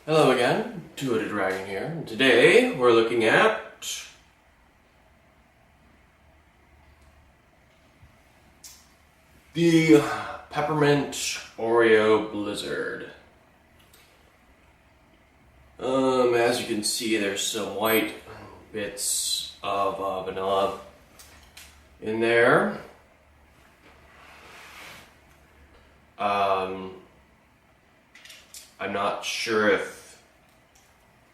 Hello again, Two-Headed Dragon here. And today we're looking at the Peppermint Oreo Blizzard. As you can see, there's some white bits of vanilla in there. I'm not sure if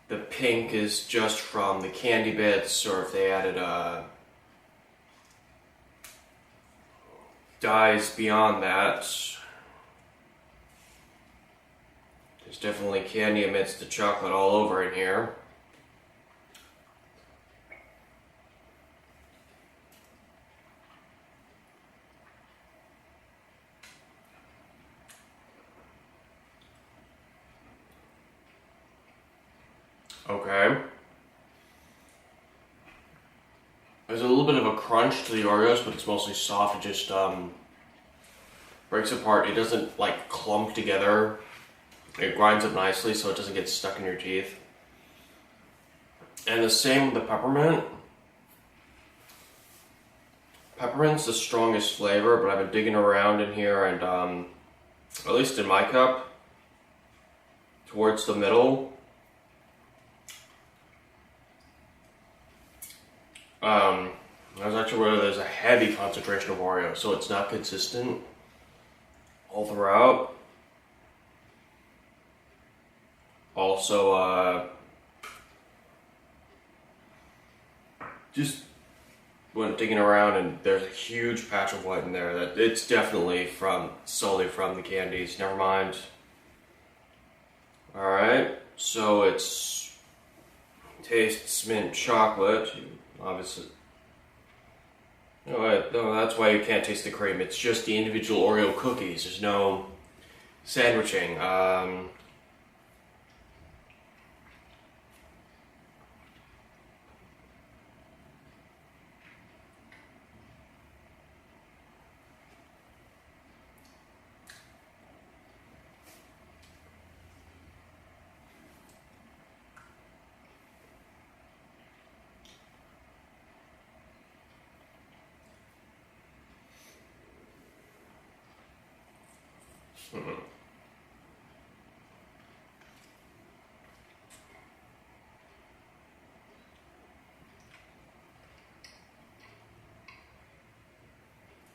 the pink is just from the candy bits or if they added dyes beyond that. There's definitely candy amidst the chocolate all over in here. Okay. There's a little bit of a crunch to the Oreos, but it's mostly soft. It just breaks apart. It doesn't like clump together. It grinds up nicely so it doesn't get stuck in your teeth. And the same with the peppermint. Peppermint's the strongest flavor, but I've been digging around in here and at least in my cup, towards the middle, there's actually where there's a heavy concentration of Oreo, so it's not consistent all throughout. Also, just when digging around, and there's a huge patch of white in there that it's definitely solely from the candies. Never mind. All right, so it's tastes mint chocolate. Obviously, no, that's why you can't taste the cream. It's just the individual Oreo cookies. There's no sandwiching.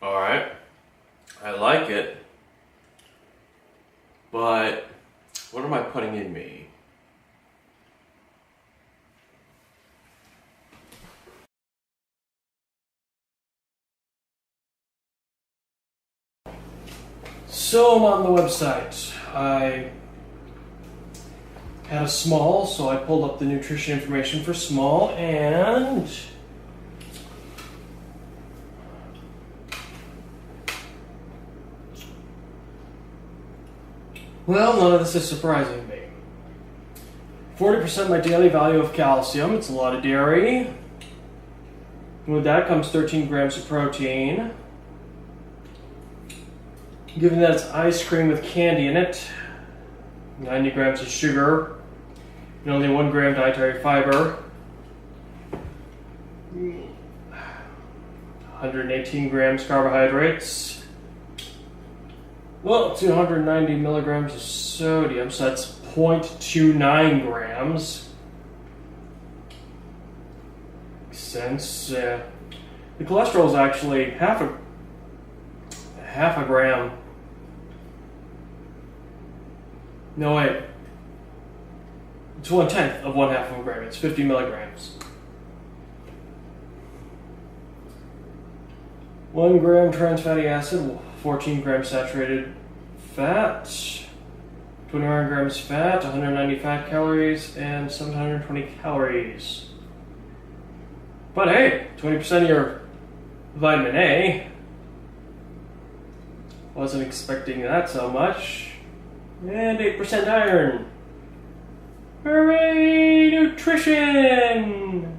Alright, I like it, but what am I putting in me? So I'm on the website. I had a small, so I pulled up the nutrition information for small, and well, none of this is surprising me. 40% my daily value of calcium. It's a lot of dairy. With that comes 13 grams of protein. Given that it's ice cream with candy in it, 90 grams of sugar, and only 1 gram dietary fiber, 118 grams carbohydrates, well, 290 milligrams of sodium, so that's 0.29 grams. Makes sense. The cholesterol is actually half a gram. No, wait. It's 1/10 of 1/2 of a gram. It's 50 milligrams. 1 gram trans fatty acid, 14 grams saturated fat, 21 grams fat, 190 fat calories, and 720 calories. But hey, 20% of your vitamin A. Wasn't expecting that so much. And 8% iron. Hooray, nutrition!